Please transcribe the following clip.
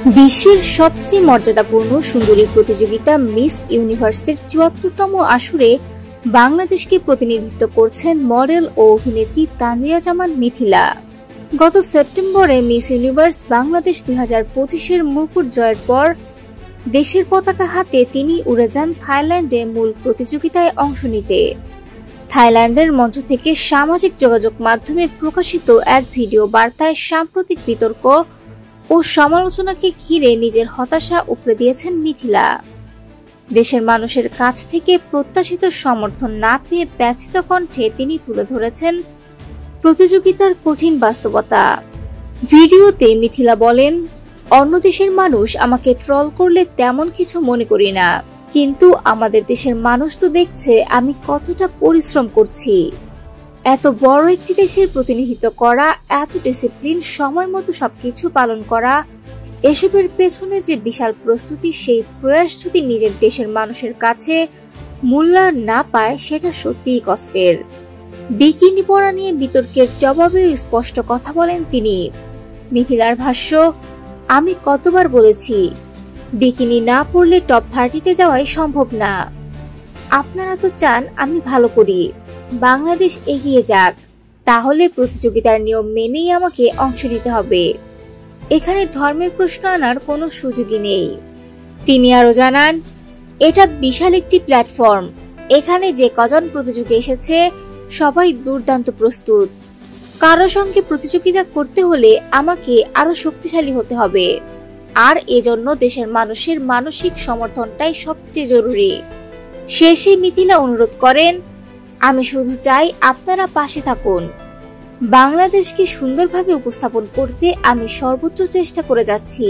বিশ্বের সবচেয়ে মর্যাদাপূর্ণ সুন্দরী প্রতিযোগিতা মিস ইউনিভার্সের ৭৪তম আসরে বাংলাদেশকে প্রতিনিধিত্ব করছেন মডেল ও অভিনেত্রী তানজিয়া জামান মিথিলা। গত সেপ্টেম্বরে মিস ইউনিভার্স বাংলাদেশ ২০২৫-এর মুকুট জয়ের পর দেশের পতাকা হাতে তিনি উড়ে যান থাইল্যান্ডে মূল প্রতিযোগিতায় অংশ নিতে। থাইল্যান্ডের মঞ্চ থেকে সামাজিক যোগাযোগ মাধ্যমে প্রকাশিত এক ভিডিও বার্তায় সাম্প্রতিক বিতর্ক ও সমালোচনাকে ঘিরে নিজের হতাশা উপড়ে দিয়েছেন মিথিলা। দেশের মানুষের কাছ থেকে প্রত্যাশিত সমর্থন না পেয়ে ব্যথিত কণ্ঠে তিনি তুলে ধরেছেন প্রতিযোগিতার কঠিন বাস্তবতা। ভিডিওতে মিথিলা বলেন, অন্য দেশের মানুষ আমাকে ট্রল করলে তেমন কিছু মনে করি না, কিন্তু আমাদের দেশের মানুষ তো দেখছে আমি কতটা পরিশ্রম করছি। এত বড় একটি দেশের প্রতিনিধিত্ব করা, এত ডিসিপ্লিন, সময় মতো সবকিছু পালন করা, এসবের পেছনে যে বিশাল প্রস্তুতি, সেই প্রয়াস যদি নিজের দেশের মানুষের কাছে মূল্যায়ন না পায় সেটা সত্যিই কষ্টের। বিকিনি পরা নিয়ে বিতর্কের জবাবে স্পষ্ট কথা বলেন তিনি। মিথিলার ভাষ্য, আমি কতবার বলেছি বিকিনি না পরলে টপ 30-তে যাওয়াই সম্ভব না। আপনারা তো চান আমি ভালো করি, বাংলাদেশ এগিয়ে যাক, তাহলে প্রতিযোগিতার নিয়ম মেনেই আমাকে অংশ নিতে হবে। এখানে ধর্মের প্রশ্ন আনার কোনো সুযোগই নেই। তিনি আরো জানান, এটা বিশাল একটি প্ল্যাটফর্ম, এখানে যে কজন প্রতিযোগী এসেছে সবাই দুর্দান্ত প্রস্তুত। কারো সঙ্গে প্রতিযোগিতা করতে হলে আমাকে আরো শক্তিশালী হতে হবে, আর এজন্য দেশের মানুষের মানসিক সমর্থনটাই সবচেয়ে জরুরি। শেষে মিথিলা অনুরোধ করেন, আমি শুধু চাই আপনারা পাশে থাকুন। বাংলাদেশকে সুন্দরভাবে উপস্থাপন করতে আমি সর্বোচ্চ চেষ্টা করে যাচ্ছি।